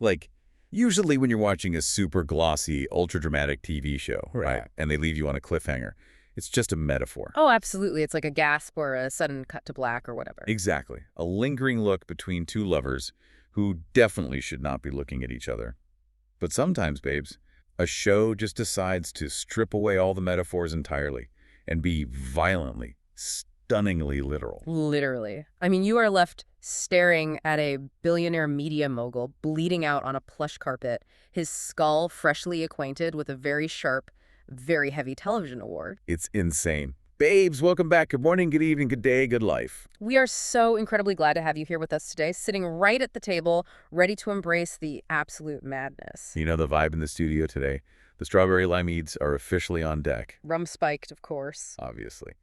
Like, usually when you're watching a super glossy, ultra-dramatic TV show, right? And they leave you on a cliffhanger, it's just a metaphor. Oh, absolutely. It's like a gasp or a sudden cut to black or whatever. Exactly. A lingering look between two lovers who definitely should not be looking at each other. But sometimes, babes, a show just decides to strip away all the metaphors entirely and be violently, stunningly literal. Literally. I mean, you are left staring at a billionaire media mogul bleeding out on a plush carpet, his skull freshly acquainted with a very sharp, very heavy television award. It's insane. Babes, welcome back. Good morning, good evening, good day, good life. We are so incredibly glad to have you here with us today, sitting right at the table, ready to embrace the absolute madness. You know the vibe in the studio today. The strawberry limeades are officially on deck. Rum spiked, of course. Obviously.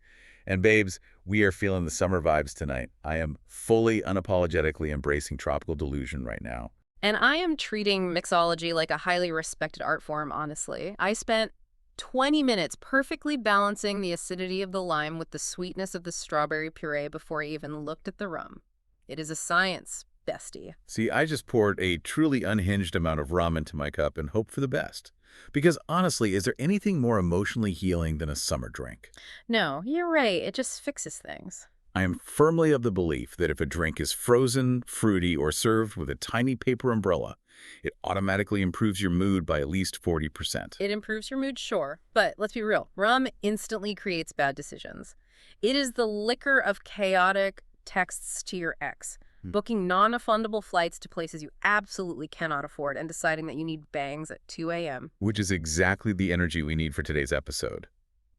And babes, we are feeling the summer vibes tonight. I am fully, unapologetically embracing tropical delusion right now. And I am treating mixology like a highly respected art form, honestly. I spent 20 minutes perfectly balancing the acidity of the lime with the sweetness of the strawberry puree before I even looked at the rum. It is a science, bestie. See, I just poured a truly unhinged amount of rum into my cup and hope for the best. Because honestly, is there anything more emotionally healing than a summer drink? No, you're right. It just fixes things. I am firmly of the belief that if a drink is frozen, fruity, or served with a tiny paper umbrella, it automatically improves your mood by at least 40%. It improves your mood, sure. But let's be real. Rum instantly creates bad decisions. It is the liquor of chaotic texts to your ex, booking non-refundable flights to places you absolutely cannot afford and deciding that you need bangs at 2 a.m. Which is exactly the energy we need for today's episode.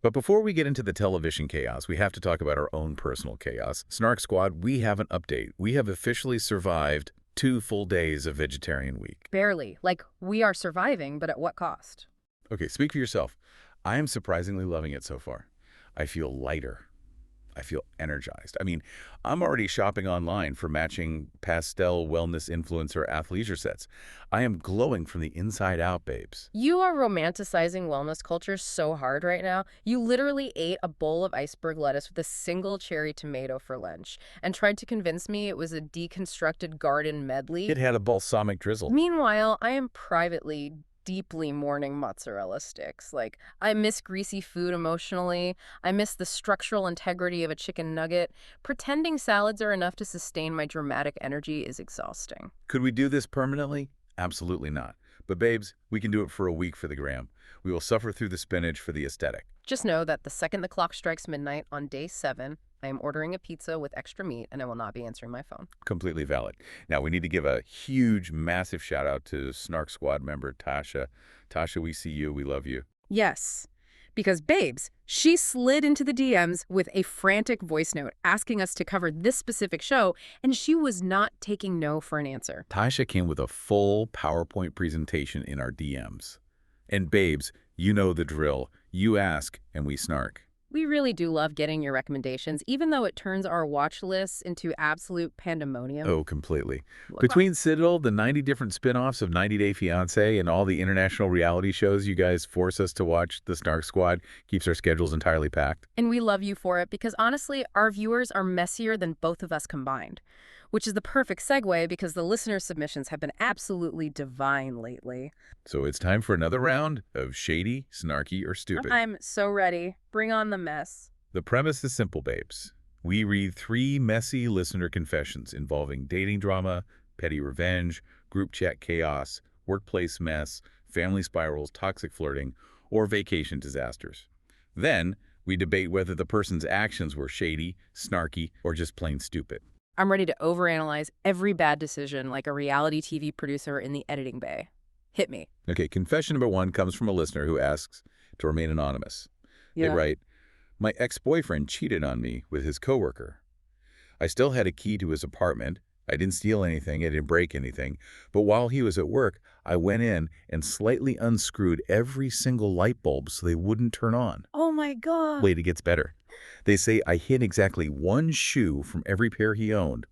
But before we get into the television chaos, we have to talk about our own personal chaos. Snark Squad, we have an update. We have officially survived 2 full days of vegetarian week. Barely. Like, we are surviving, but at what cost? Okay, speak for yourself. I am surprisingly loving it so far. I feel lighter. I feel energized. I mean, I'm already shopping online for matching pastel wellness influencer athleisure sets. I am glowing from the inside out, babes. You are romanticizing wellness culture so hard right now. You literally ate a bowl of iceberg lettuce with a single cherry tomato for lunch and tried to convince me it was a deconstructed garden medley. It had a balsamic drizzle. Meanwhile, I am privately deeply mourning mozzarella sticks. Like, I miss greasy food emotionally. I miss the structural integrity of a chicken nugget. Pretending salads are enough to sustain my dramatic energy is exhausting. Could we do this permanently? Absolutely not. But babes, we can do it for a week for the gram. We will suffer through the spinach for the aesthetic. Just know that the second the clock strikes midnight on day 7, I am ordering a pizza with extra meat, and I will not be answering my phone. Completely valid. Now, we need to give a huge, massive shout out to Snark Squad member Tasha. Tasha, we see you. We love you. Yes, because babes, she slid into the DMs with a frantic voice note asking us to cover this specific show, and she was not taking no for an answer. Tasha came with a full PowerPoint presentation in our DMs. And babes, you know the drill. You ask, and we snark. We really do love getting your recommendations, even though it turns our watch lists into absolute pandemonium. Oh, completely. Between Citadel, the 90 different spin-offs of 90 Day Fiancé, and all the international reality shows you guys force us to watch, the Snark Squad keeps our schedules entirely packed. And we love you for it because, honestly, our viewers are messier than both of us combined, which is the perfect segue because the listener submissions have been absolutely divine lately. So it's time for another round of shady, snarky, or stupid. I'm so ready. Bring on the mess. The premise is simple, babes. We read 3 messy listener confessions involving dating drama, petty revenge, group chat chaos, workplace mess, family spirals, toxic flirting, or vacation disasters. Then, we debate whether the person's actions were shady, snarky, or just plain stupid. I'm ready to overanalyze every bad decision like a reality TV producer in the editing bay. Hit me. Okay, confession number 1 comes from a listener who asks to remain anonymous. They write, my ex-boyfriend cheated on me with his coworker. I still had a key to his apartment. I didn't steal anything. I didn't break anything. But while he was at work, I went in and slightly unscrewed every single light bulb so they wouldn't turn on. Oh my God. Wait, it gets better. They say I hid exactly 1 shoe from every pair he owned,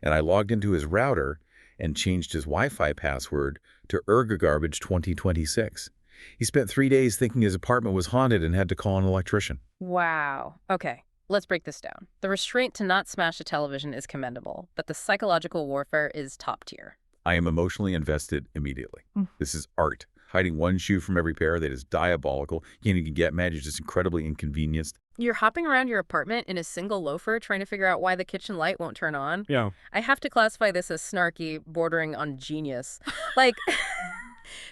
and I logged into his router and changed his Wi-Fi password to Ergagarbage 2026. He spent 3 days thinking his apartment was haunted and had to call an electrician. Wow. Okay, let's break this down. The restraint to not smash a television is commendable, but the psychological warfare is top tier. I am emotionally invested immediately. This is art. Hiding one shoe from every pair, that is diabolical. You can't even get mad, you're just incredibly inconvenienced. You're hopping around your apartment in a single loafer trying to figure out why the kitchen light won't turn on. Yeah. I have to classify this as snarky, bordering on genius. Like,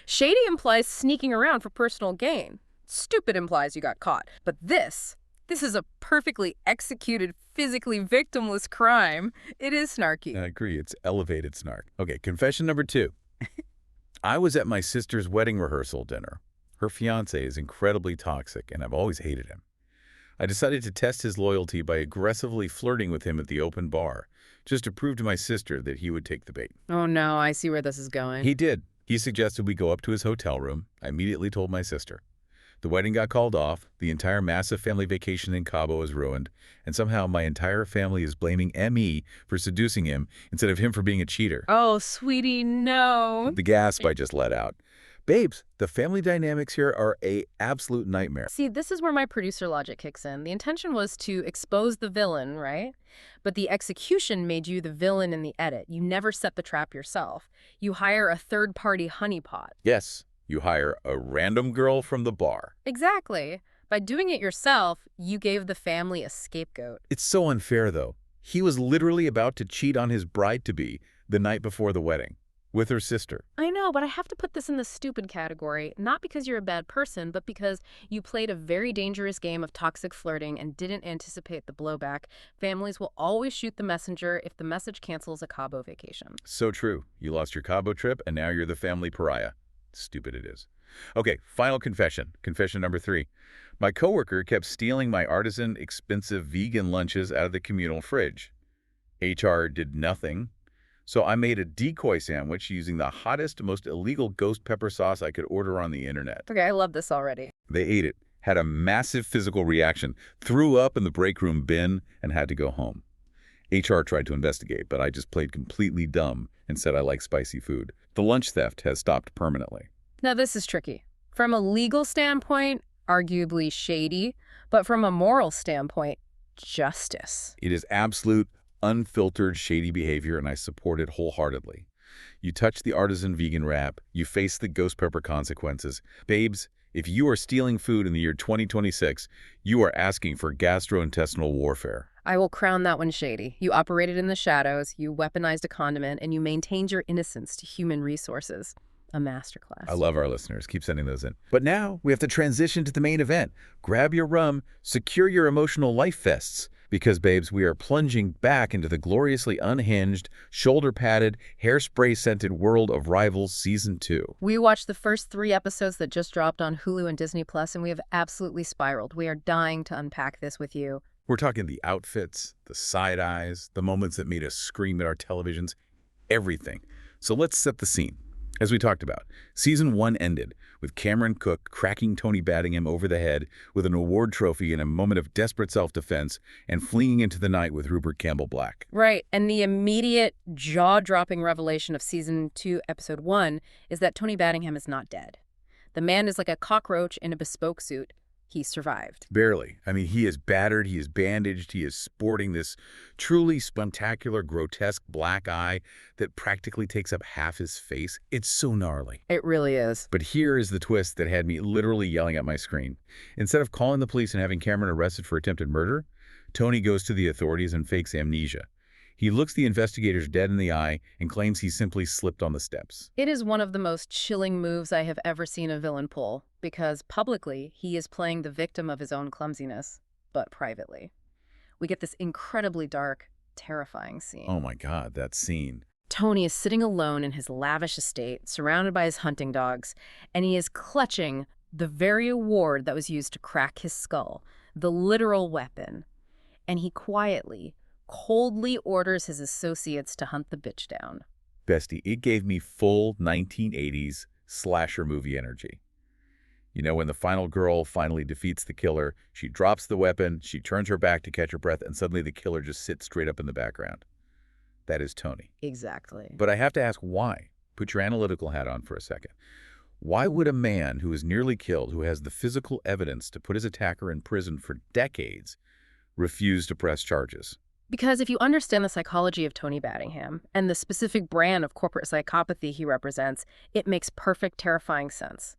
shady implies sneaking around for personal gain. Stupid implies you got caught. But this is a perfectly executed, physically victimless crime. It is snarky. I agree. It's elevated snark. Okay, confession number 2. I was at my sister's wedding rehearsal dinner. Her fiancé is incredibly toxic, and I've always hated him. I decided to test his loyalty by aggressively flirting with him at the open bar, just to prove to my sister that he would take the bait. Oh no, I see where this is going. He did. He suggested we go up to his hotel room. I immediately told my sister. The wedding got called off, the entire massive family vacation in Cabo is ruined, and somehow my entire family is blaming M.E. for seducing him instead of him for being a cheater. Oh, sweetie, no. The gasp I just let out. Babes, the family dynamics here are an absolute nightmare. See, this is where my producer logic kicks in. The intention was to expose the villain, right? But the execution made you the villain in the edit. You never set the trap yourself. You hire a third-party honeypot. Yes, you hire a random girl from the bar. Exactly. By doing it yourself, you gave the family a scapegoat. It's so unfair, though. He was literally about to cheat on his bride-to-be the night before the wedding with her sister. I know, but I have to put this in the stupid category, not because you're a bad person, but because you played a very dangerous game of toxic flirting and didn't anticipate the blowback. Families will always shoot the messenger if the message cancels a Cabo vacation. So true. You lost your Cabo trip, and now you're the family pariah. Stupid it is. Okay, final confession. Confession number 3. My coworker kept stealing my artisan, expensive vegan lunches out of the communal fridge. HR did nothing. So I made a decoy sandwich using the hottest, most illegal ghost pepper sauce I could order on the internet. Okay, I love this already. They ate it, had a massive physical reaction, threw up in the break room bin, and had to go home. HR tried to investigate, but I just played completely dumb and said I like spicy food. The lunch theft has stopped permanently. Now this is tricky. From a legal standpoint, arguably shady, but from a moral standpoint, justice. It is absolute, unfiltered, shady behavior, and I support it wholeheartedly. You touch the artisan vegan wrap, you face the ghost pepper consequences. Babes, if you are stealing food in the year 2026, you are asking for gastrointestinal warfare. I will crown that one shady. You operated in the shadows, you weaponized a condiment, and you maintained your innocence to human resources. A masterclass. I love our listeners. Keep sending those in. But now we have to transition to the main event. Grab your rum, secure your emotional life vests. Because, babes, we are plunging back into the gloriously unhinged, shoulder-padded, hairspray-scented world of Rivals Season 2. We watched the first 3 episodes that just dropped on Hulu and Disney+, and we have absolutely spiraled. We are dying to unpack this with you. We're talking the outfits, the side eyes, the moments that made us scream at our televisions, everything. So let's set the scene. As we talked about, Season 1 ended with Cameron Cook cracking Tony Baddingham over the head with an award trophy in a moment of desperate self-defense and fleeing into the night with Rupert Campbell-Black. Right, and the immediate jaw-dropping revelation of Season 2, Episode 1 is that Tony Baddingham is not dead. The man is like a cockroach in a bespoke suit. He survived. Barely. I mean, he is battered, he is bandaged, he is sporting this truly spectacular, grotesque black eye that practically takes up half his face. It's so gnarly. It really is. But here is the twist that had me literally yelling at my screen. Instead of calling the police and having Cameron arrested for attempted murder, Tony goes to the authorities and fakes amnesia. He looks the investigators dead in the eye and claims he simply slipped on the steps. It is one of the most chilling moves I have ever seen a villain pull, because publicly he is playing the victim of his own clumsiness, but privately. We get this incredibly dark, terrifying scene. Oh my God, that scene. Tony is sitting alone in his lavish estate, surrounded by his hunting dogs, and he is clutching the very award that was used to crack his skull, the literal weapon. And he quietly, coldly orders his associates to hunt the bitch down. Bestie, it gave me full 1980s slasher movie energy. You know, when the final girl finally defeats the killer, she drops the weapon, she turns her back to catch her breath, and suddenly the killer just sits straight up in the background. That is Tony. Exactly. But I have to ask why. Put your analytical hat on for a second. Why would a man who is nearly killed, who has the physical evidence to put his attacker in prison for decades, refuse to press charges? Because if you understand the psychology of Tony Baddingham and the specific brand of corporate psychopathy he represents, it makes perfect, terrifying sense.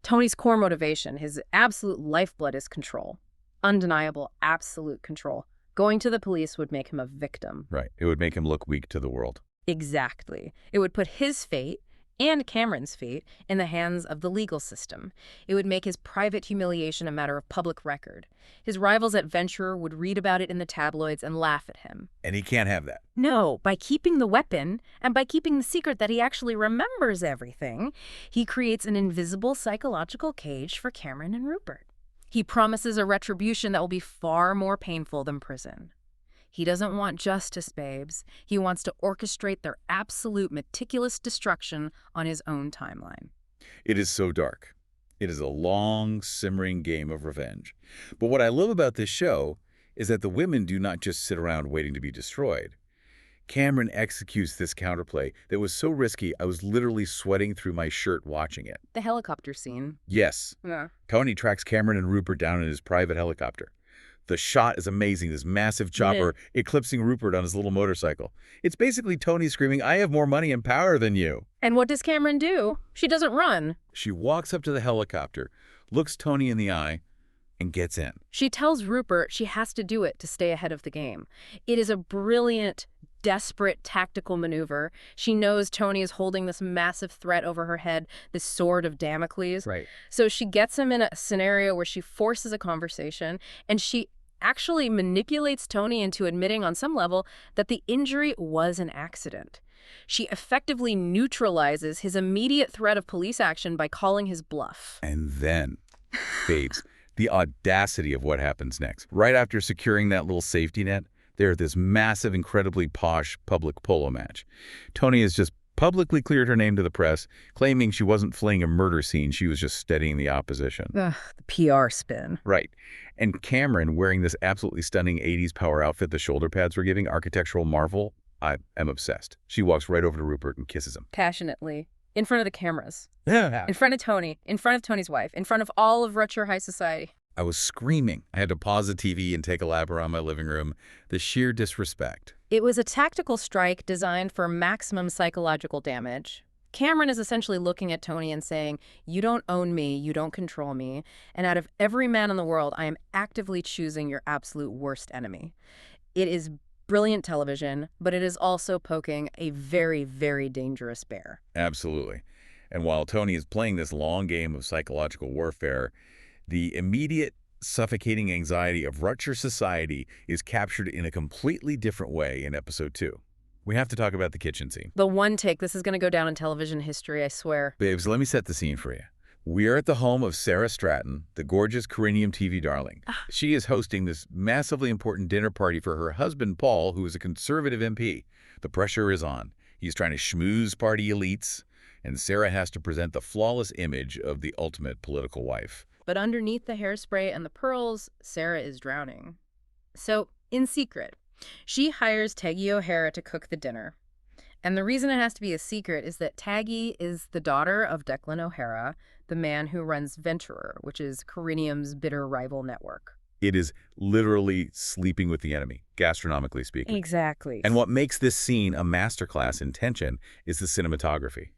Tony's core motivation, his absolute lifeblood, is control. Undeniable, absolute control. Going to the police would make him a victim. Right. It would make him look weak to the world. Exactly. It would put his fate and Cameron's fate in the hands of the legal system. It would make his private humiliation a matter of public record. His rivals at Venturer would read about it in the tabloids and laugh at him. And he can't have that. No, by keeping the weapon and by keeping the secret that he actually remembers everything, he creates an invisible psychological cage for Cameron and Rupert. He promises a retribution that will be far more painful than prison. He doesn't want justice, babes. He wants to orchestrate their absolute meticulous destruction on his own timeline. It is so dark. It is a long, simmering game of revenge. But what I love about this show is that the women do not just sit around waiting to be destroyed. Cameron executes this counterplay that was so risky I was literally sweating through my shirt watching it. The helicopter scene. Yes. Yeah. Tony tracks Cameron and Rupert down in his private helicopter. The shot is amazing, this massive chopper eclipsing Rupert on his little motorcycle. It's basically Tony screaming, "I have more money and power than you." And what does Cameron do? She doesn't run. She walks up to the helicopter, looks Tony in the eye, and gets in. She tells Rupert she has to do it to stay ahead of the game. It is a brilliant, desperate tactical maneuver. She knows Tony is holding this massive threat over her head, this sword of Damocles. Right. So she gets him in a scenario where she forces a conversation, and she actually manipulates Tony into admitting on some level that the injury was an accident. She effectively neutralizes his immediate threat of police action by calling his bluff. And then, babes, the audacity of what happens next. Right after securing that little safety net, they're at this massive, incredibly posh public polo match. Tony has just publicly cleared her name to the press, claiming she wasn't fleeing a murder scene, she was just studying the opposition. Ugh, the PR spin. Right. And Cameron, wearing this absolutely stunning 80s power outfit the shoulder pads were giving, architectural marvel, I am obsessed. She walks right over to Rupert and kisses him. Passionately. In front of the cameras. Yeah. In front of Tony. In front of Tony's wife. In front of all of Rutshire High Society. I was screaming. I had to pause the TV and take a lap around my living room. The sheer disrespect. It was a tactical strike designed for maximum psychological damage. Cameron is essentially looking at Tony and saying, "You don't own me, you don't control me, and out of every man in the world, I am actively choosing your absolute worst enemy." It is brilliant television, but it is also poking a very, very dangerous bear. Absolutely. And while Tony is playing this long game of psychological warfare, the immediate suffocating anxiety of Rutshire society is captured in a completely different way in episode 2. We have to talk about the kitchen scene. The one take, this is going to go down in television history, I swear. Babes, let me set the scene for you. We are at the home of Sarah Stratton, the gorgeous Corinium TV darling. She is hosting this massively important dinner party for her husband, Paul, who is a conservative MP. The pressure is on. He's trying to schmooze party elites, and Sarah has to present the flawless image of the ultimate political wife. But underneath the hairspray and the pearls, Sarah is drowning. So, in secret, she hires Taggy O'Hara to cook the dinner. And the reason it has to be a secret is that Taggy is the daughter of Declan O'Hara, the man who runs Venturer, which is Corinium's bitter rival network. It is literally sleeping with the enemy, gastronomically speaking. Exactly. And what makes this scene a masterclass in tension is the cinematography.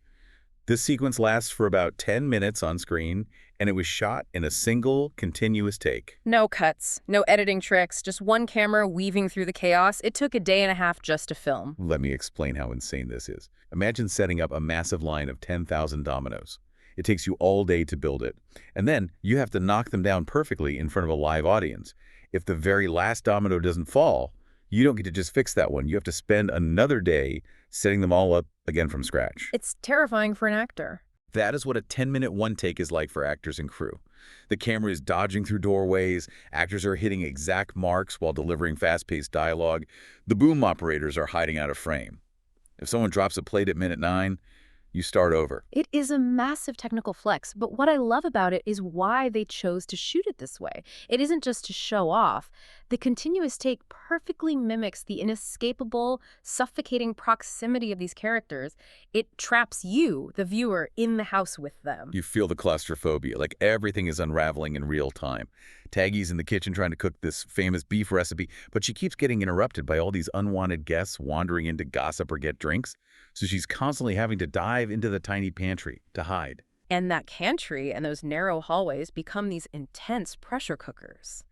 This sequence lasts for about 10 minutes on screen, and it was shot in a single, continuous take. No cuts, no editing tricks, just one camera weaving through the chaos. It took a day and a half just to film. Let me explain how insane this is. Imagine setting up a massive line of 10,000 dominoes. It takes you all day to build it. And then you have to knock them down perfectly in front of a live audience. If the very last domino doesn't fall, you don't get to just fix that one. You have to spend another day setting them all up again from scratch. It's terrifying for an actor. That is what a 10-minute one take is like for actors and crew. The camera is dodging through doorways, actors are hitting exact marks while delivering fast-paced dialogue, the boom operators are hiding out of frame. If someone drops a plate at minute 9, You start over. It is a massive technical flex, but what I love about it is why they chose to shoot it this way. It isn't just to show off. The continuous take perfectly mimics the inescapable, suffocating proximity of these characters. It traps you, the viewer, in the house with them. You feel the claustrophobia, like everything is unraveling in real time. Taggy's in the kitchen trying to cook this famous beef recipe, but she keeps getting interrupted by all these unwanted guests wandering in to gossip or get drinks. So she's constantly having to dive into the tiny pantry to hide. And that pantry and those narrow hallways become these intense pressure cookers.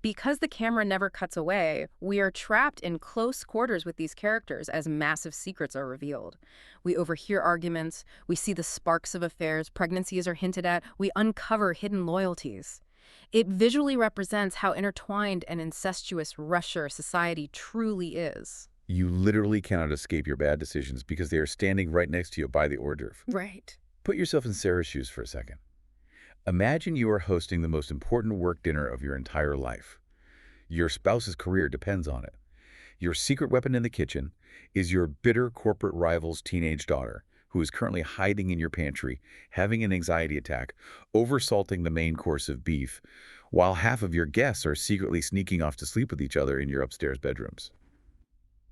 Because the camera never cuts away, we are trapped in close quarters with these characters as massive secrets are revealed. We overhear arguments, we see the sparks of affairs, pregnancies are hinted at, we uncover hidden loyalties. It visually represents how intertwined and incestuous Rutshire society truly is. You literally cannot escape your bad decisions because they are standing right next to you by the hors d'oeuvre. Right. Put yourself in Sarah's shoes for a second. Imagine you are hosting the most important work dinner of your entire life. Your spouse's career depends on it. Your secret weapon in the kitchen is your bitter corporate rival's teenage daughter, who is currently hiding in your pantry, having an anxiety attack, oversalting the main course of beef, while half of your guests are secretly sneaking off to sleep with each other in your upstairs bedrooms.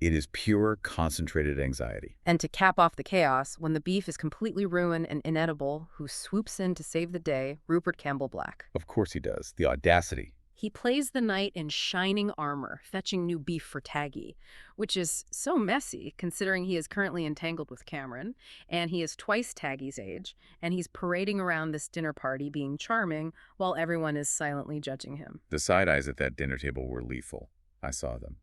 It is pure, concentrated anxiety. And to cap off the chaos, when the beef is completely ruined and inedible, who swoops in to save the day? Rupert Campbell-Black. Of course he does. The audacity. He plays the knight in shining armor, fetching new beef for Taggy, which is so messy considering he is currently entangled with Cameron, and he is twice Taggy's age, and he's parading around this dinner party being charming while everyone is silently judging him. The side eyes at that dinner table were lethal. I saw them.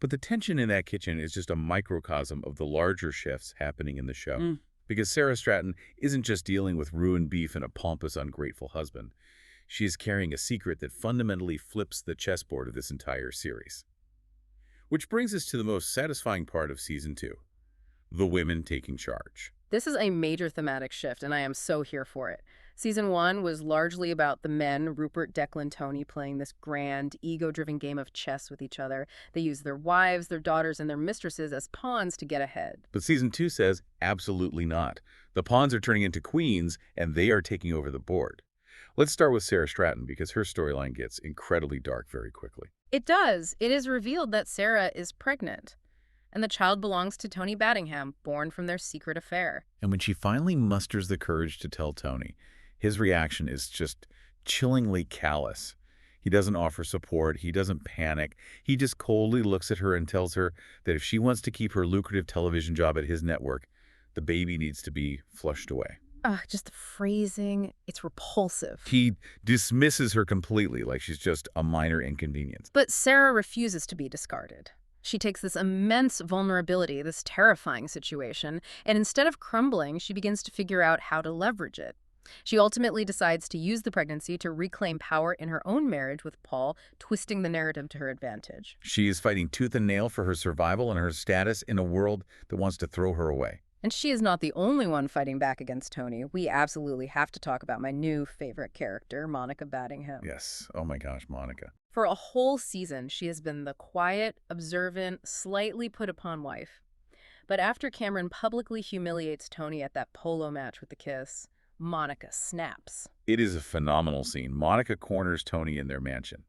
But the tension in that kitchen is just a microcosm of the larger shifts happening in the show. Because Sarah Stratton isn't just dealing with ruined beef and a pompous, ungrateful husband. She is carrying a secret that fundamentally flips the chessboard of this entire series. Which brings us to the most satisfying part of Season 2, the women taking charge. This is a major thematic shift, and I am so here for it. Season 1 was largely about the men, Rupert, Declan, Tony, playing this grand, ego-driven game of chess with each other. They use their wives, their daughters, and their mistresses as pawns to get ahead. But Season 2 says, absolutely not. The pawns are turning into queens, and they are taking over the board. Let's start with Sarah Stratton, because her storyline gets incredibly dark very quickly. It does. It is revealed that Sarah is pregnant, and the child belongs to Tony Baddingham, born from their secret affair. And when she finally musters the courage to tell Tony, his reaction is just chillingly callous. He doesn't offer support. He doesn't panic. He just coldly looks at her and tells her that if she wants to keep her lucrative television job at his network, the baby needs to be flushed away. Just the phrasing, it's repulsive. He dismisses her completely, like she's just a minor inconvenience. But Sarah refuses to be discarded. She takes this immense vulnerability, this terrifying situation, and instead of crumbling, she begins to figure out how to leverage it. She ultimately decides to use the pregnancy to reclaim power in her own marriage with Paul, twisting the narrative to her advantage. She is fighting tooth and nail for her survival and her status in a world that wants to throw her away. And she is not the only one fighting back against Tony. We absolutely have to talk about my new favorite character, Monica Baddingham. Yes. Oh my gosh, Monica. For a whole season, she has been the quiet, observant, slightly put upon wife. But after Cameron publicly humiliates Tony at that polo match with the kiss, Monica snaps. It is a phenomenal scene. Monica corners Tony in their mansion,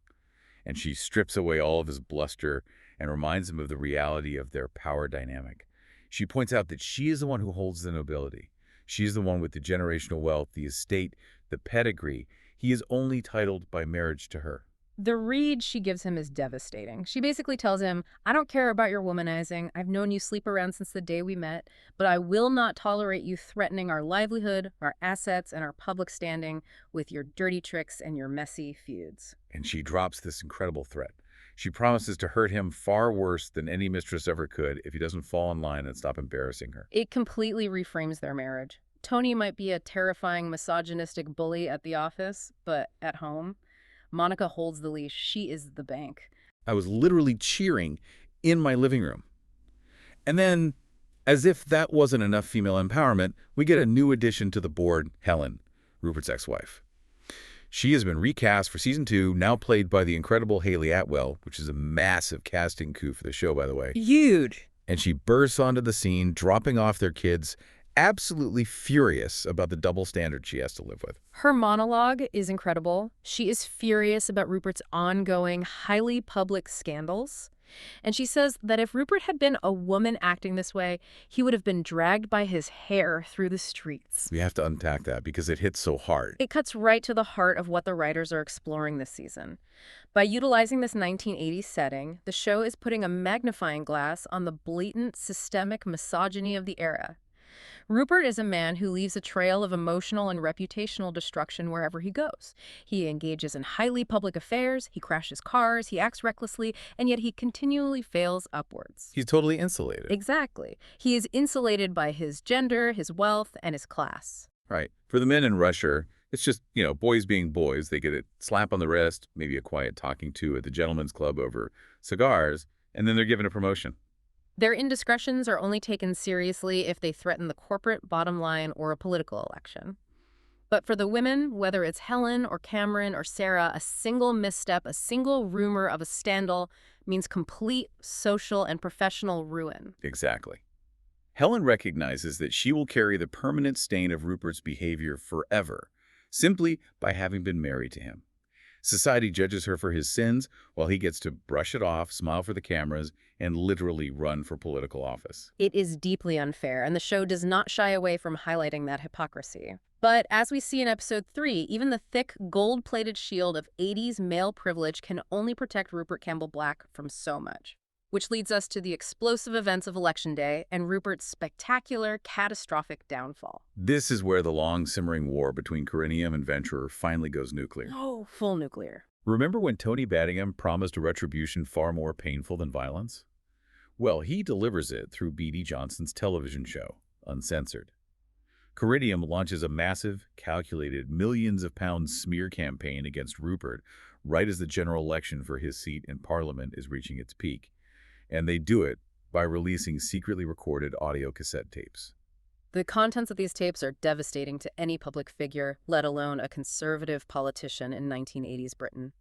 and she strips away all of his bluster and reminds him of the reality of their power dynamic. She points out that she is the one who holds the nobility. She is the one with the generational wealth, the estate, the pedigree. He is only titled by marriage to her. The read she gives him is devastating. She basically tells him, I don't care about your womanizing. I've known you sleep around since the day we met, but I will not tolerate you threatening our livelihood, our assets, and our public standing with your dirty tricks and your messy feuds. And she drops this incredible threat. She promises to hurt him far worse than any mistress ever could if he doesn't fall in line and stop embarrassing her. It completely reframes their marriage. Tony might be a terrifying, misogynistic bully at the office, but at home, Monica holds the leash. She is the bank. I was literally cheering in my living room. And then, as if that wasn't enough female empowerment, we get a new addition to the board, Helen, Rupert's ex-wife. She has been recast for Season 2, now played by the incredible Hayley Atwell, which is a massive casting coup for the show, by the way. Huge. And she bursts onto the scene, dropping off their kids absolutely furious about the double standard she has to live with. Her monologue is incredible. She is furious about Rupert's ongoing, highly public scandals. And she says that if Rupert had been a woman acting this way, he would have been dragged by his hair through the streets. We have to unpack that because it hits so hard. It cuts right to the heart of what the writers are exploring this season. By utilizing this 1980s setting, the show is putting a magnifying glass on the blatant, systemic misogyny of the era. Rupert is a man who leaves a trail of emotional and reputational destruction wherever he goes. He engages in highly public affairs, he crashes cars, he acts recklessly, and yet he continually fails upwards. He's totally insulated. Exactly. He is insulated by his gender, his wealth, and his class. Right. For the men in Rutshire, it's just, boys being boys. They get a slap on the wrist, maybe a quiet talking to at the gentleman's club over cigars, and then they're given a promotion. Their indiscretions are only taken seriously if they threaten the corporate bottom line or a political election. But for the women, whether it's Helen or Cameron or Sarah, a single misstep, a single rumor of a scandal means complete social and professional ruin. Exactly. Helen recognizes that she will carry the permanent stain of Rupert's behavior forever, simply by having been married to him. Society judges her for his sins, while he gets to brush it off, smile for the cameras, and literally run for political office. It is deeply unfair, and the show does not shy away from highlighting that hypocrisy. But as we see in episode 3, even the thick, gold-plated shield of 80s male privilege can only protect Rupert Campbell-Black from so much. Which leads us to the explosive events of Election Day and Rupert's spectacular, catastrophic downfall. This is where the long, simmering war between Corinium and Venturer finally goes nuclear. Oh, full nuclear. Remember when Tony Baddingham promised a retribution far more painful than violence? Well, he delivers it through B.D. Johnson's television show, Uncensored. Corinium launches a massive, calculated, millions-of-pound smear campaign against Rupert right as the general election for his seat in Parliament is reaching its peak. And they do it by releasing secretly recorded audio cassette tapes. The contents of these tapes are devastating to any public figure, let alone a conservative politician in 1980s Britain.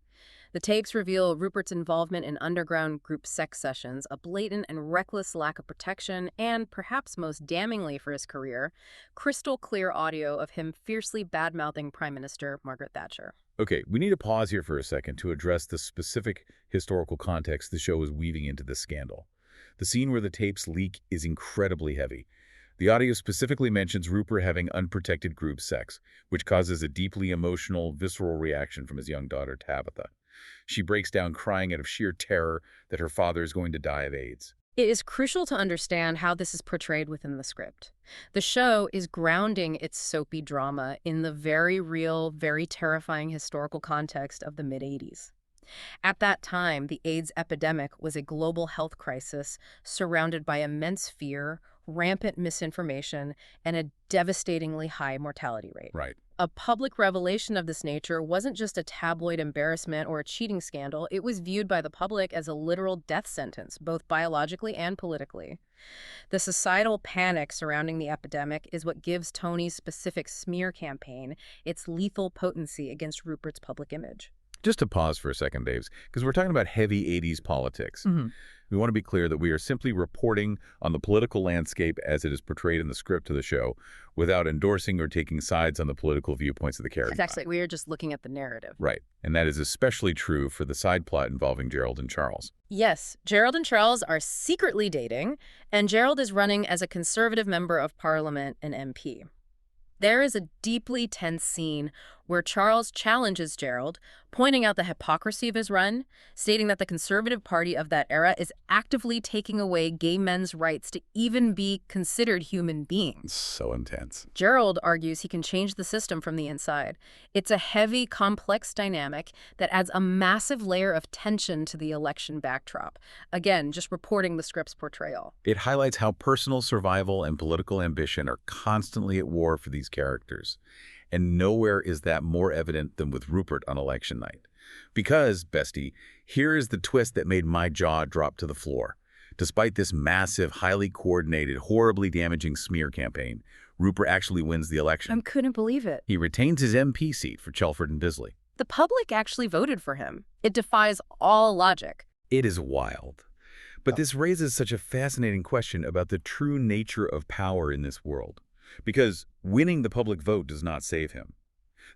The tapes reveal Rupert's involvement in underground group sex sessions, a blatant and reckless lack of protection, and, perhaps most damningly for his career, crystal-clear audio of him fiercely bad-mouthing Prime Minister Margaret Thatcher. Okay, we need to pause here for a second to address the specific historical context the show is weaving into this scandal. The scene where the tapes leak is incredibly heavy. The audio specifically mentions Rupert having unprotected group sex, which causes a deeply emotional, visceral reaction from his young daughter, Tabitha. She breaks down crying out of sheer terror that her father is going to die of AIDS. It is crucial to understand how this is portrayed within the script. The show is grounding its soapy drama in the very real, very terrifying historical context of the mid-80s. At that time, the AIDS epidemic was a global health crisis surrounded by immense fear, rampant misinformation, and a devastatingly high mortality rate. Right. A public revelation of this nature wasn't just a tabloid embarrassment or a cheating scandal. It was viewed by the public as a literal death sentence, both biologically and politically. The societal panic surrounding the epidemic is what gives Tony's specific smear campaign its lethal potency against Rupert's public image. Just to pause for a second, Daves, because we're talking about heavy 80s politics. We want to be clear that we are simply reporting on the political landscape as it is portrayed in the script of the show, without endorsing or taking sides on the political viewpoints of the characters. Exactly. We are just looking at the narrative. Right. And that is especially true for the side plot involving Gerald and Charles. Yes, Gerald and Charles are secretly dating, and Gerald is running as a conservative member of Parliament and MP. There is a deeply tense scene where Charles challenges Gerald, pointing out the hypocrisy of his run, stating that the Conservative Party of that era is actively taking away gay men's rights to even be considered human beings. So intense. Gerald argues he can change the system from the inside. It's a heavy, complex dynamic that adds a massive layer of tension to the election backdrop. Again, just reporting the script's portrayal. It highlights how personal survival and political ambition are constantly at war for these characters. And nowhere is that more evident than with Rupert on election night. Because, bestie, here is the twist that made my jaw drop to the floor. Despite this massive, highly coordinated, horribly damaging smear campaign, Rupert actually wins the election. I couldn't believe it. He retains his MP seat for Chelford and Bisley. The public actually voted for him. It defies all logic. It is wild. But this raises such a fascinating question about the true nature of power in this world. because winning the public vote does not save him.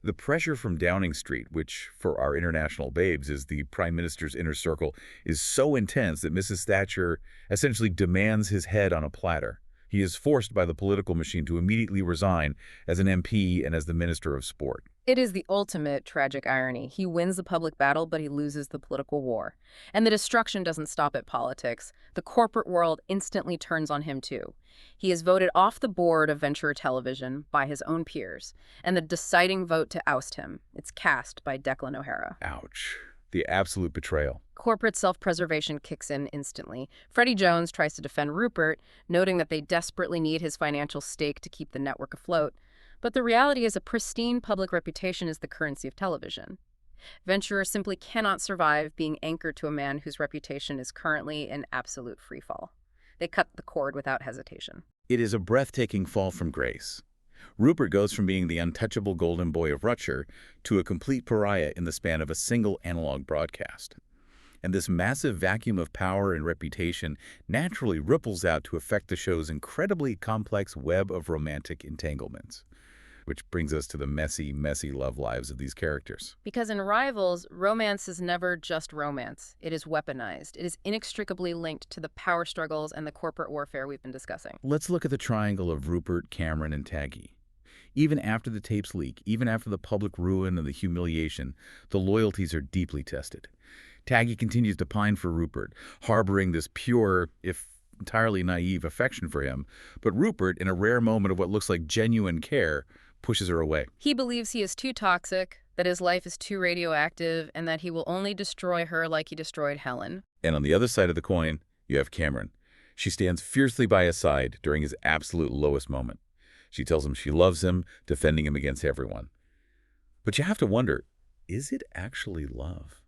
The pressure from Downing Street, which for our international babes is the Prime Minister's inner circle, is so intense that Mrs. Thatcher essentially demands his head on a platter. He is forced by the political machine to immediately resign as an MP and as the Minister of Sport. It is the ultimate tragic irony. He wins the public battle, but he loses the political war. And the destruction doesn't stop at politics. The corporate world instantly turns on him, too. He is voted off the board of Venture Television by his own peers, and the deciding vote to oust him, it's cast by Declan O'Hara. Ouch. The absolute betrayal. Corporate self-preservation kicks in instantly. Freddie Jones tries to defend Rupert, noting that they desperately need his financial stake to keep the network afloat. But the reality is a pristine public reputation is the currency of television. Venture simply cannot survive being anchored to a man whose reputation is currently in absolute freefall. They cut the cord without hesitation. It is a breathtaking fall from grace. Rupert goes from being the untouchable golden boy of Rutshire to a complete pariah in the span of a single analog broadcast. And this massive vacuum of power and reputation naturally ripples out to affect the show's incredibly complex web of romantic entanglements. Which brings us to the messy, messy love lives of these characters. Because in Rivals, romance is never just romance. It is weaponized. It is inextricably linked to the power struggles and the corporate warfare we've been discussing. Let's look at the triangle of Rupert, Cameron, and Taggy. Even after the tapes leak, even after the public ruin and the humiliation, the loyalties are deeply tested. Taggy continues to pine for Rupert, harboring this pure, if entirely naive affection for him, but Rupert, in a rare moment of what looks like genuine care, pushes her away. He believes he is too toxic, that his life is too radioactive, and that he will only destroy her like he destroyed Helen. And on the other side of the coin, you have Cameron. She stands fiercely by his side during his absolute lowest moment. She tells him she loves him, defending him against everyone. But you have to wonder, is it actually love?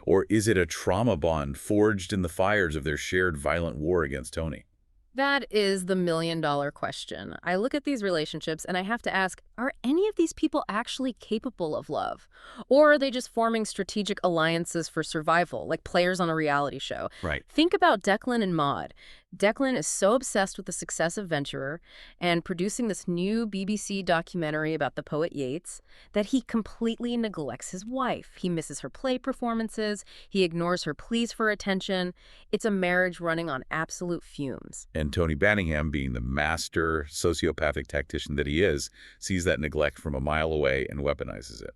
Or is it a trauma bond forged in the fires of their shared violent war against Tony? That is the million-dollar question. I look at these relationships and I have to ask, are any of these people actually capable of love? Or are they just forming strategic alliances for survival, like players on a reality show? Right. Think about Declan and Maud. Declan is so obsessed with the success of Venturer and producing this new BBC documentary about the poet Yeats that he completely neglects his wife. He misses her play performances. He ignores her pleas for attention. It's a marriage running on absolute fumes. And Tony Baddingham, being the master sociopathic tactician that he is, sees that neglect from a mile away and weaponizes it.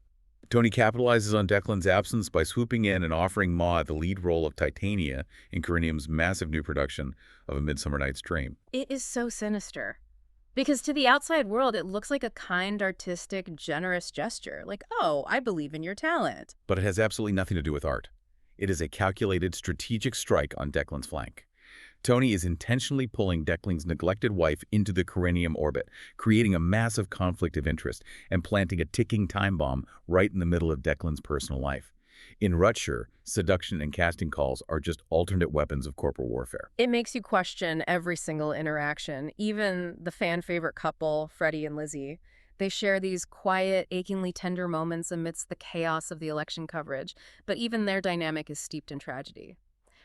Tony capitalizes on Declan's absence by swooping in and offering Maud the lead role of Titania in Corinium's massive new production of A Midsummer Night's Dream. It is so sinister. Because to the outside world, it looks like a kind, artistic, generous gesture. Like, oh, I believe in your talent. But it has absolutely nothing to do with art. It is a calculated, strategic strike on Declan's flank. Tony is intentionally pulling Declan's neglected wife into the Corinium orbit, creating a massive conflict of interest and planting a ticking time bomb right in the middle of Declan's personal life. In Rutshire, seduction and casting calls are just alternate weapons of corporate warfare. It makes you question every single interaction, even the fan-favorite couple, Freddie and Lizzie. They share these quiet, achingly tender moments amidst the chaos of the election coverage, but even their dynamic is steeped in tragedy.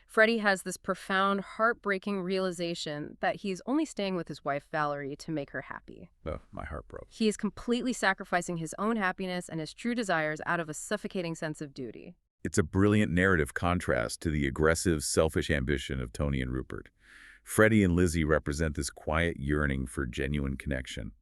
Freddie has this profound, heartbreaking realization that he is only staying with his wife, Valerie, to make her happy. Oh, my heart broke. He is completely sacrificing his own happiness and his true desires out of a suffocating sense of duty. It's a brilliant narrative contrast to the aggressive, selfish ambition of Tony and Rupert. Freddie and Lizzie represent this quiet yearning for genuine connection,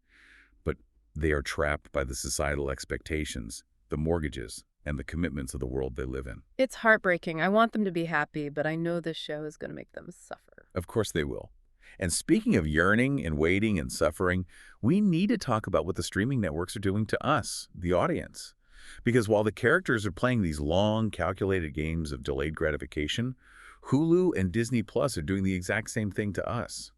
but they are trapped by the societal expectations, the mortgages, and the commitments of the world they live in. It's heartbreaking. I want them to be happy, but I know this show is going to make them suffer. Of course they will. And speaking of yearning and waiting and suffering, we need to talk about what the streaming networks are doing to us, the audience. Because while the characters are playing these long, calculated games of delayed gratification, Hulu and Disney Plus are doing the exact same thing to us.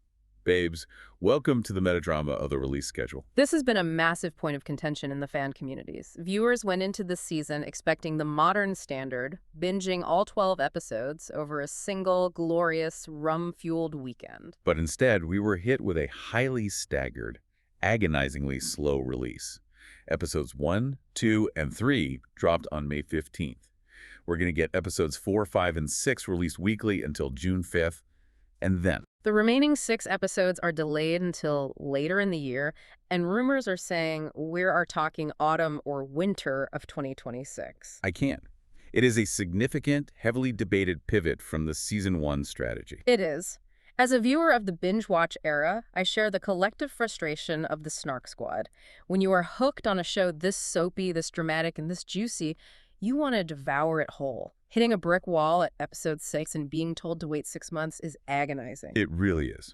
Babes, welcome to the metadrama of the release schedule. This has been a massive point of contention in the fan communities. Viewers went into this season expecting the modern standard, binging all 12 episodes over a single, glorious, rum-fueled weekend. But instead, we were hit with a highly staggered, agonizingly slow release. Episodes 1, 2, and 3 dropped on May 15th. We're going to get episodes 4, 5, and 6 released weekly until June 5th, and then The remaining 6 episodes are delayed until later in the year, and rumors are saying we are talking autumn or winter of 2026. I can't. It is a significant, heavily debated pivot from the Season 1 strategy. It is. As a viewer of the binge watch era, I share the collective frustration of the Snark Squad. When you are hooked on a show this soapy, this dramatic, and this juicy, you want to devour it whole. Hitting a brick wall at episode 6 and being told to wait 6 months is agonizing. It really is.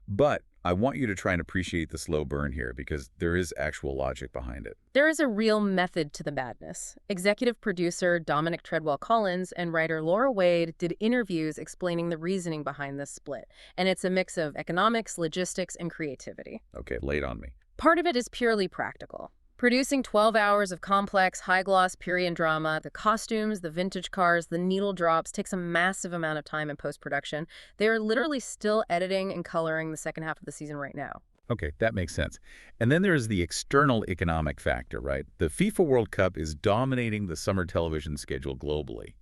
But I want you to try and appreciate the slow burn here because there is actual logic behind it. There is a real method to the madness. Executive producer Dominic Treadwell-Collins and writer Laura Wade did interviews explaining the reasoning behind this split, and it's a mix of economics, logistics, and creativity. Okay, lay it on me. Part of it is purely practical. Producing 12 hours of complex, high-gloss period drama, the costumes, the vintage cars, the needle drops takes a massive amount of time in post-production. They are literally still editing and coloring the second half of the season right now. Okay, that makes sense. And then there's the external economic factor, right? The FIFA World Cup is dominating the summer television schedule globally.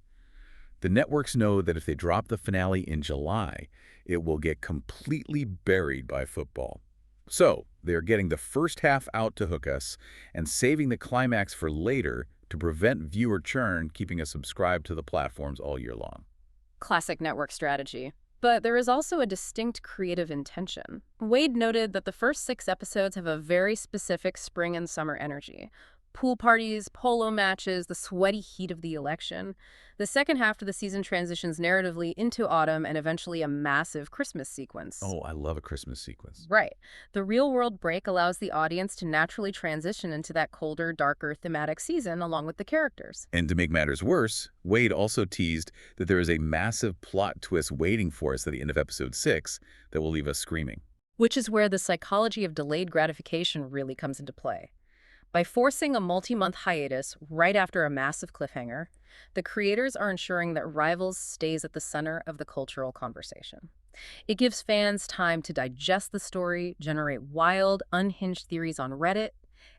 The networks know that if they drop the finale in July, it will get completely buried by football. So, they're getting the first half out to hook us and saving the climax for later to prevent viewer churn, keeping us subscribed to the platforms all year long. Classic network strategy. But there is also a distinct creative intention. Wade noted that the first 6 episodes have a very specific spring and summer energy. Pool parties, polo matches, the sweaty heat of the election. The second half of the season transitions narratively into autumn and eventually a massive Christmas sequence. Oh, I love a Christmas sequence. Right. The real-world break allows the audience to naturally transition into that colder, darker thematic season along with the characters. And to make matters worse, Wade also teased that there is a massive plot twist waiting for us at the end of episode 6 that will leave us screaming. Which is where the psychology of delayed gratification really comes into play. By forcing a multi-month hiatus right after a massive cliffhanger, the creators are ensuring that Rivals stays at the center of the cultural conversation. It gives fans time to digest the story, generate wild, unhinged theories on Reddit,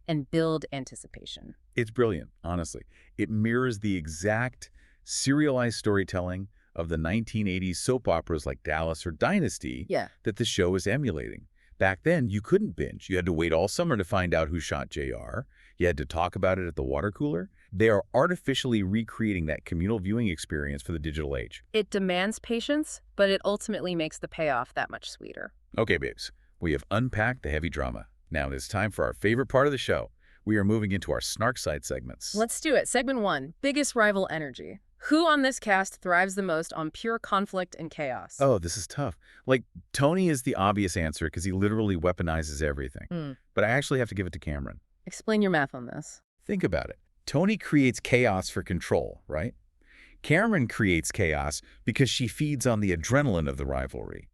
and build anticipation. It's brilliant, honestly. It mirrors the exact serialized storytelling of the 1980s soap operas like Dallas or Dynasty that the show is emulating. Back then, you couldn't binge. You had to wait all summer to find out who shot JR. You had to talk about it at the water cooler. They are artificially recreating that communal viewing experience for the digital age. It demands patience, but it ultimately makes the payoff that much sweeter. Okay, babes. We have unpacked the heavy drama. Now it's time for our favorite part of the show. We are moving into our Snark side segments. Let's do it. Segment 1, biggest rival energy. Who on this cast thrives the most on pure conflict and chaos? Oh, this is tough. Like, Tony is the obvious answer because he literally weaponizes everything. But I actually have to give it to Cameron. Explain your math on this. Think about it. Tony creates chaos for control, right? Cameron creates chaos because she feeds on the adrenaline of the rivalry.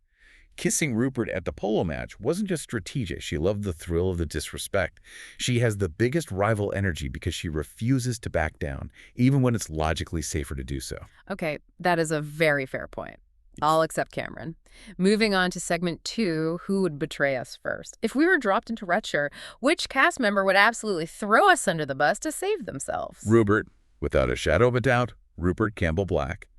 Kissing Rupert at the polo match wasn't just strategic. She loved the thrill of the disrespect. She has the biggest rival energy because she refuses to back down, even when it's logically safer to do so. Okay, that is a very fair point. I'll accept Cameron. Moving on to segment 2, who would betray us first? If we were dropped into Rutshire, which cast member would absolutely throw us under the bus to save themselves? Rupert, without a shadow of a doubt, Rupert Campbell-Black.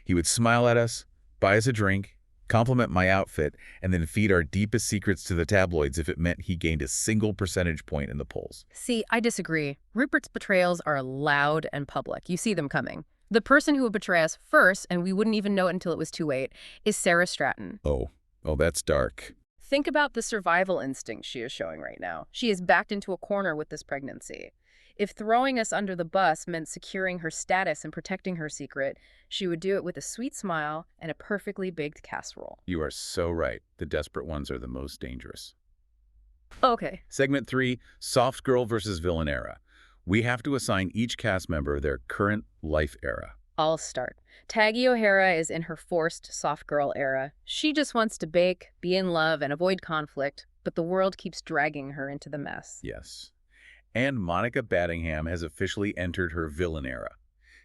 He would smile at us, buy us a drink, compliment my outfit, and then feed our deepest secrets to the tabloids if it meant he gained a single percentage point in the polls. See, I disagree. Rupert's betrayals are loud and public. You see them coming. The person who would betray us first, and we wouldn't even know it until it was too late, is Sarah Stratton. Oh, that's dark. Think about the survival instinct she is showing right now. She is backed into a corner with this pregnancy. If throwing us under the bus meant securing her status and protecting her secret, she would do it with a sweet smile and a perfectly baked casserole. You are so right. The desperate ones are the most dangerous. Okay. Segment 3, soft girl versus villain era. We have to assign each cast member their current life era. I'll start. Taggy O'Hara is in her forced soft girl era. She just wants to bake, be in love, and avoid conflict, but the world keeps dragging her into the mess. Yes. And Monica Baddingham has officially entered her villain era.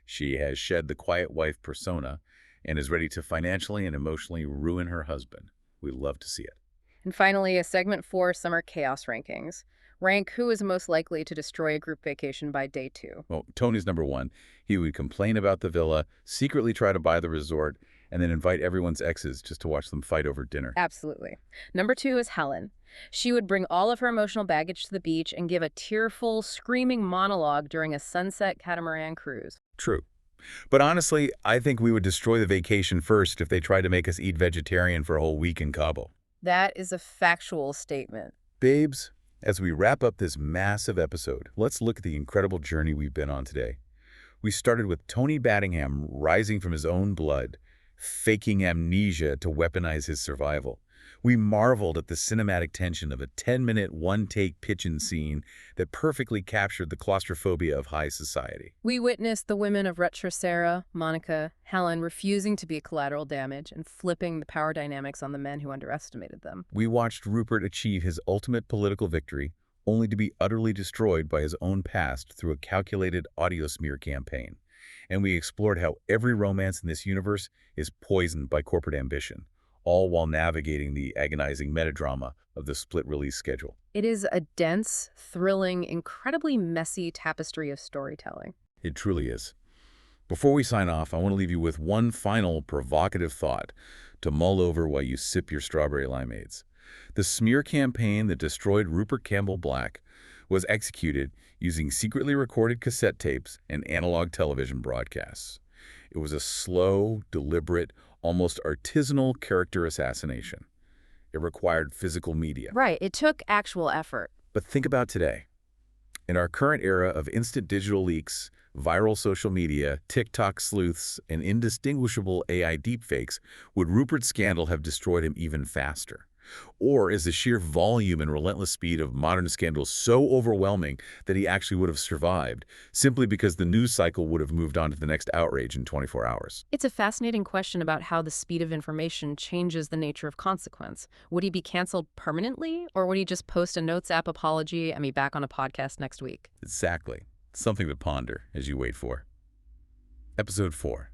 She has shed the quiet wife persona and is ready to financially and emotionally ruin her husband. We love to see it. And finally, a segment 4, summer chaos rankings. Rank who is most likely to destroy a group vacation by day 2. Well, Tony's number 1. He would complain about the villa, secretly try to buy the resort, and then invite everyone's exes just to watch them fight over dinner. Absolutely. Number 2 is Helen. She would bring all of her emotional baggage to the beach and give a tearful, screaming monologue during a sunset catamaran cruise. True. But honestly, I think we would destroy the vacation first if they tried to make us eat vegetarian for a whole week in Cabo. That is a factual statement. Babes, as we wrap up this massive episode, let's look at the incredible journey we've been on today. We started with Tony Baddingham rising from his own blood, faking amnesia to weaponize his survival. We marveled at the cinematic tension of a 10-minute, one-take pitch-in scene that perfectly captured the claustrophobia of high society. We witnessed the women of Rutshire, Sarah, Monica, Helen refusing to be collateral damage and flipping the power dynamics on the men who underestimated them. We watched Rupert achieve his ultimate political victory, only to be utterly destroyed by his own past through a calculated audio smear campaign. And we explored how every romance in this universe is poisoned by corporate ambition, all while navigating the agonizing metadrama of the split-release schedule. It is a dense, thrilling, incredibly messy tapestry of storytelling. It truly is. Before we sign off, I want to leave you with one final provocative thought to mull over while you sip your strawberry limeades. The smear campaign that destroyed Rupert Campbell-Black was executed using secretly recorded cassette tapes and analog television broadcasts. It was a slow, deliberate, almost artisanal character assassination. It required physical media. Right, it took actual effort. But think about today. In our current era of instant digital leaks, viral social media, TikTok sleuths, and indistinguishable AI deepfakes, would Rupert's scandal have destroyed him even faster? Or is the sheer volume and relentless speed of modern scandals so overwhelming that he actually would have survived, simply because the news cycle would have moved on to the next outrage in 24 hours? It's a fascinating question about how the speed of information changes the nature of consequence. Would he be canceled permanently, or would he just post a Notes app apology and be back on a podcast next week? Exactly. Something to ponder as you wait for. Episode 4.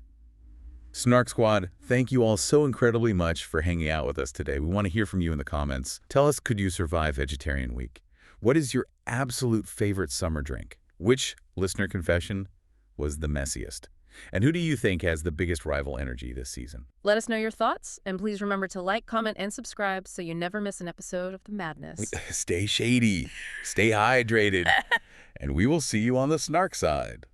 Snark Squad, thank you all so incredibly much for hanging out with us today. We want to hear from you in the comments. Tell us, could you survive Vegetarian Week? What is your absolute favorite summer drink? Which listener confession was the messiest? And who do you think has the biggest rival energy this season? Let us know your thoughts, and please remember to like, comment, and subscribe so you never miss an episode of The Madness. Stay shady, stay hydrated, and we will see you on the Snark side.